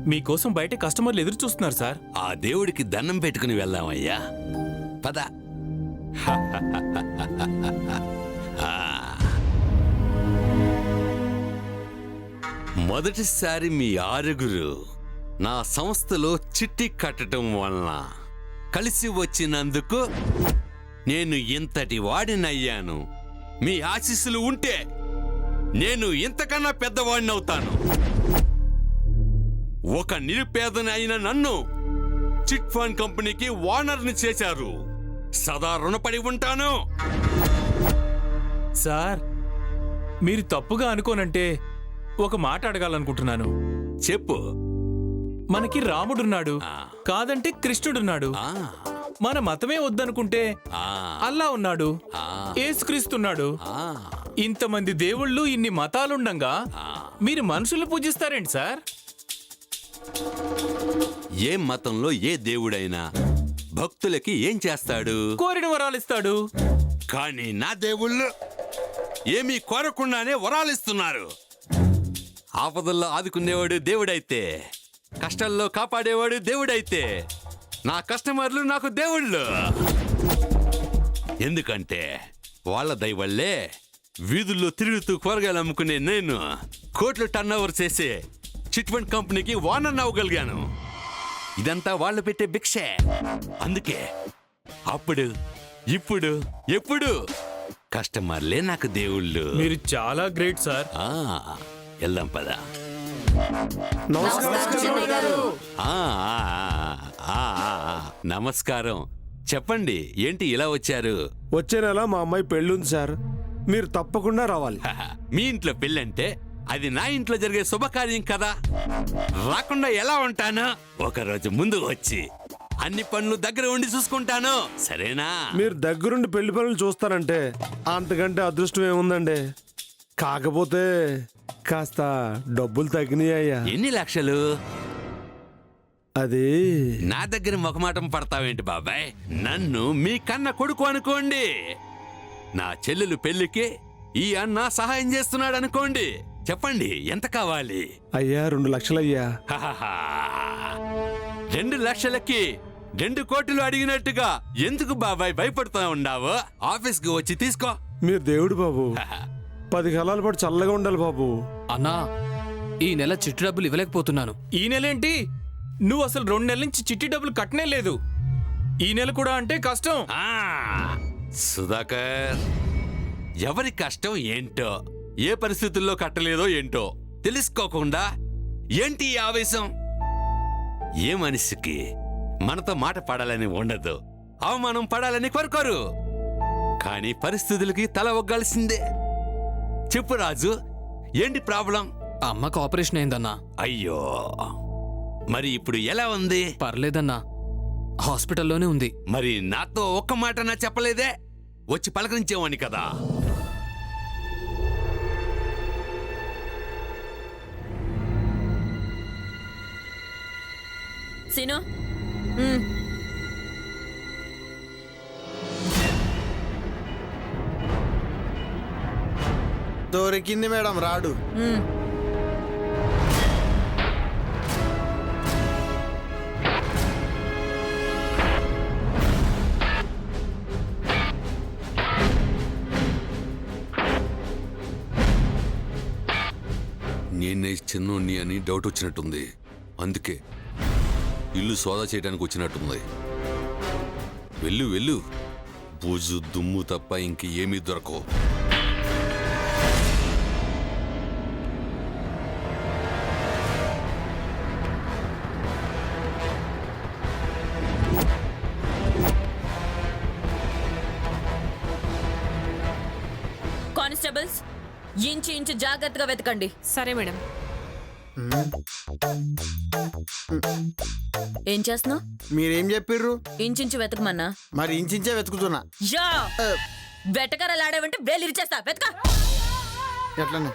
మీకోసం బయట కస్టమర్లు ఎదురు చూస్తున్నారు సార్. ఆ దేవుడికి దండం పెట్టుకుని వెళ్దామయ్యా, పద. మొదటిసారి మీ ఆరుగురు నా సంస్థలో చిట్టి కట్టడం వలన కలిసి వచ్చినందుకు నేను ఇంతటి వాడినయ్యాను. మీ ఆశీస్సులు ఉంటే నేను ఇంతకన్నా పెద్దవాడినవుతాను. ఒక నిరుపేదని అయిన నన్ను చిట్ ఫండ్ కంపెనీకి ఓనర్ని చేశారు. సదా రుణపడి ఉంటాను. సార్, మీరు తప్పుగా అనుకోనంటే ఒక మాట అడగాలనుకుంటున్నాను. చెప్పు. మనకి రాముడున్నాడు, కాదంటే కృష్ణుడున్నాడు. మన మతమే వద్దనుకుంటే అల్లా ఉన్నాడు, యేసుక్రీస్తున్నాడు. ఇంతమంది దేవుళ్ళు, ఇన్ని మతాలుండంగా మీరు మనుషులు పూజిస్తారేంటి సార్? ఏ మతంలో ఏ దేవుడైనా భక్తులకి ఏం చేస్తాడు? కోరిన వరాలిస్తాడు. కానీ నా దేవుళ్ళు ఏమీ కోరకుండానే వరాలిస్తున్నారు. ఆపదల్లో ఆదుకునేవాడు దేవుడైతే, కష్టాల్లో కాపాడేవాడు దేవుడైతే, నా కస్టమర్లు నాకు దేవుళ్ళు. ఎందుకంటే వాళ్ళ దయ వల్లే వీధుల్లో తిరుగుతూ కూరగాయలు అమ్ముకునే నేను కోట్లు టర్న్ ఓవర్ చేసే చిట్ ఫండ్ కంపెనీకి ఓనర్ అవ్వగలిగాను. ఇదంతా వాళ్ళు పెట్టే భిక్షే. అందుకే అప్పుడు, ఇప్పుడు, ఎప్పుడు కస్టమర్లే నాకు దేవుళ్ళు. మీరు చాలా గ్రేట్ సార్. వెళ్దాం పద. నమస్కారం. చెప్పండి, ఏంటి ఇలా వచ్చారు? వచ్చే నెల మా అమ్మాయి పెళ్ళుంది సార్, మీరు తప్పకుండా రావాలి. మీ ఇంట్లో పెళ్ళంటే అది నా ఇంట్లో జరిగే శుభకార్యం కదా, రాకుండా ఎలా ఉంటాను? ఒకరోజు ముందు వచ్చి అన్ని పనులు దగ్గర ఉండి చూసుకుంటాను, సరేనా? మీరు దగ్గరుండి పెళ్లి పనులు చూస్తారంటే అంతకంటే అదృష్టం ఏముందండి. కాకపోతే కాస్త డబ్బులు తగ్గినాయ్యా. ఎన్ని లక్షలు? అది నా దగ్గర మొకమాటం పడతావేంటి బాబాయ్? నన్ను మీ కన్న కొడుకు అనుకోండి. నా చెల్లెలు పెళ్లికి ఈ అన్న సహాయం చేస్తున్నాడు అనుకోండి. చెప్పండి, ఎంత కావాలి? అయ్యా 2 లక్షలయ్యా. 2 లక్షలకి 2 కోట్లు అడిగినట్టుగా ఎందుకు బాబాయ్ భయపడుతూ ఉన్నావు? ఆఫీస్కి వచ్చి తీసుకో. మీరు దేవుడు బాబు, 10 కాలాల పాటు చల్లగా ఉండాలి బాబు. అన్నా, ఈ నెల చిట్టి డబ్బులు ఇవ్వలేకపోతున్నాను. ఈ నెలేంటి? నువ్వు అసలు 2 నెలల నుంచి చిట్టి డబ్బులు కట్టనే లేదు. ఈ నెల కూడా అంటే కష్టం. సుధాకర్, ఎవరి కష్టం ఏంటో, ఏ పరిస్థితుల్లో కట్టలేదో ఏంటో తెలుసుకోకుండా ఏంటి ఈ ఆవేశం? ఏ మనిషికి మనతో మాట పడాలని ఉండదు, అవమానం పడాలని కోరుకోరు. కానీ పరిస్థితులకి తల ఒగ్గాల్సిందే. చెప్పు రాజు, ఏంటి ప్రాబ్లం? అమ్మకు ఆపరేషన్ అయిందన్నా. అయ్యో, మరి ఇప్పుడు ఎలా ఉంది? పర్లేదన్నా, హాస్పిటల్లోనే ఉంది. మరి నాతో ఒక్క మాట నా చెప్పలేదే? వచ్చి పలకరించేవాణ్ణి కదా. సీను, దొరికింది మేడం రాడు. నేనే చిన్నోణ్ణి అని డౌట్ వచ్చినట్టుంది. అందుకే ఇల్లు సోదా చేయడానికి వచ్చినట్టుంది. వెళ్ళు వెళ్ళు, బూజు దుమ్ము తప్ప ఇంక ఏమీ దొరకవు. కానిస్టేబుల్స్, ఇంచు ఇంచు జాగ్రత్తగా వెతకండి. సరే మేడం. ఏం చేస్తున్నావు? మీరేం చెప్పిర్రు? ఇంచించు వెతకమన్నా. మరి ఇంచించే వెతుకుతున్నా. యా, వెటకరలాడేవంటే వేలు ఇరిచేస్తా. వెతక. ఎట్లనే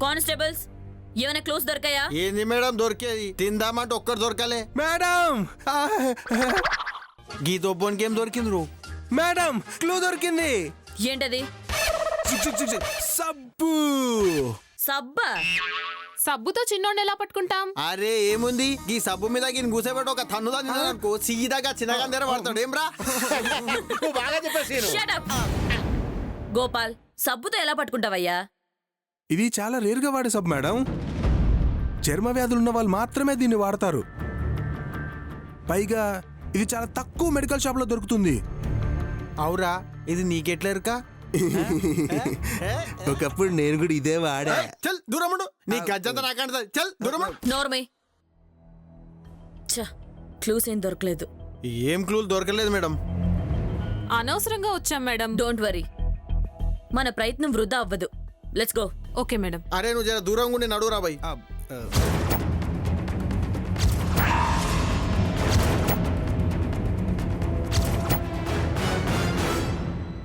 కానిస్టేబుల్స్ ఏమైనా క్లోజ్ దొరికాయా? ఏంది మేడం దొరికేది? తిందామంటే ఒక్కరు దొరకలే. మేడం గీ దొబ్బోనికి ఏం దొరికింది రూ? మేడం క్లూ దొరికింది. ఏంటది? సబ్బు. సబ్బా? సబ్బుతో చిన్నోడిని ఎలా పట్టుకుంటాం? అరే ఏముంది, ఈ సబ్బు మీద గిన్ కూసేపెట్టి ఒక తన్నుదా అనుకో, సీదాగా చిన్నగా దగ్గర పడతాడు. ఏం రా బాగా చెప్పేసి. Shut up. గోపాల్, సబ్బుతో ఎలా పట్టుకుంటావయ్యా? ఇది చాలా రేరుగా వాడే సబ్బు మేడం. చర్మ వ్యాధులు ఉన్న వాళ్ళు మాత్రమే దీన్ని వాడతారు. పైగా ఇది చాలా తక్కువ మెడికల్ షాప్ లో దొరుకుతుంది. అవురా, ఇది నీకెట్లేరుకా? ఒకప్పుడు నేను కూడా ఇదే వాడా. చల్ దూరముడు, నీ గజ్జంతా నాకంటే చల్ దూరముడు. నోర్మై. క్లూస్ ఏం దొరకలేదు. ఏం క్లూలు దొరకలేదు మేడం. అనవసరంగా వచ్చాం మేడం. డోంట్ వరీ, మన ప్రయత్నం వృధా అవ్వదు. Let's go. Okay madam. అరే నువ్వు జర దూరంగా ఉండి నడువురా బాయ్.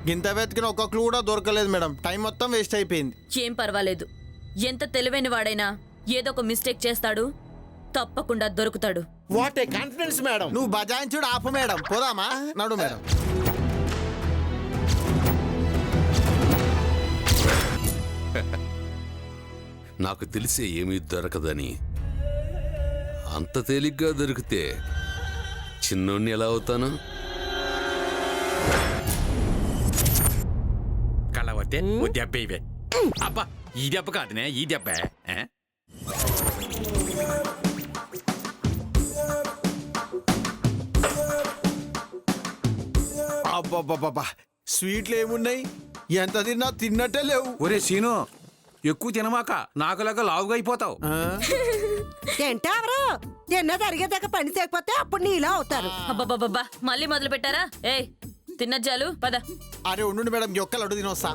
గింత వెతికిన ఒక్క క్లూ కూడా దొరకలేదు మేడం. టైం మొత్తం వేస్ట్ అయిపోయింది. ఏం పర్వాలేదు, ఎంత తెలివైన వాడైనా ఏదో ఒక మిస్టేక్ చేస్తాడు, తప్పకుండా దొరుకుతాడు. What a confidence madam. నువ్వు బజాయించుడు ఆపు మేడం. పోదామా? నడు మేడం. నాకు తెలిసే ఏమీ దొరకదని. అంత తేలిగ్గా దొరికితే చిన్నోడిని ఎలా అవుతాను? కళ్ళవతే ఓ దెబ్బ ఇవే. అబ్బా ఈ దెబ్బ కాదునే, ఈ దెబ్బ. అబ్బబ్బబ్బబ్బా, స్వీట్లు ఏమున్నాయి? ఎంత తిన్నా తిన్నట్టే లేవు. ఒరే సీను, ఎక్కువ తినమాక, నాకులాగా లావుగా అయిపోతావు. ఏంటావరు ఎన్నో జరిగేదాకా పని చేయకపోతే అప్పుడు నీలా అవుతారు. అబ్బబ్బబ్బా, మళ్ళీ మొదలు పెట్టారా? ఏయ్, తిన్నజ్జాలు పద. అరే ఉండు మేడం, ఒక్కలు అడుగు తినొస్తా.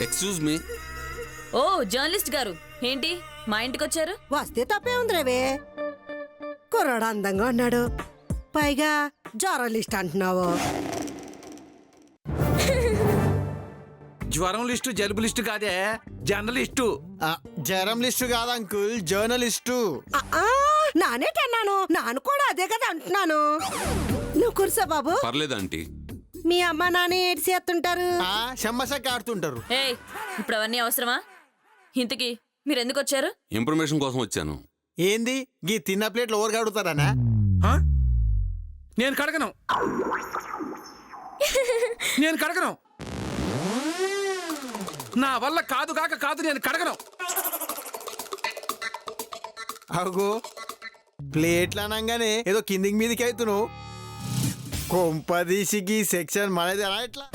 Excuse me. ఓ జర్నలిస్ట్ గారు, ఏంటి మా ఇంటికి వచ్చారు? వస్తే తప్పే ఉంది రవి. కుర్రాడు అందంగా ఉన్నాడు, పైగా జర్నలిస్ట్ అంటున్నావు. జ్వరం లిస్టు జలుబు లిస్టు కాదే, జర్నలిస్టు. జ్వరం లిస్టు కాదు అంకుల్, జర్నలిస్టు. నానేటన్నాను, నాను కూడా అదే కదా అంటున్నాను. నువ్వు కూర్చో బాబు. పర్లేదు ఆంటీ. మీ అమ్మ నాన్న ఏడు చేస్తుంటారు? చెమ్మసక్క ఆడుతుంటారు. ఏయ్, ఇప్పుడు అవన్నీ అవసరమా? ఇంతకీ మీరు ఎందుకు వచ్చారు? ఇన్ఫర్మేషన్ కోసం వచ్చాను. ఏంది గీ తిన్న ప్లేట్లు ఓవర్ కడుగుతారనా? నేను కడగను, నేను కడగను. నా వల్ల కాదు కాక కాదు, నేను కడగను. అగో ప్లేట్లు అనగానే ఏదో కిందికి మీదికి అవుతున్నావు. కొంపదీసి గీ సెక్షన్ మనది అలా ఎట్లా?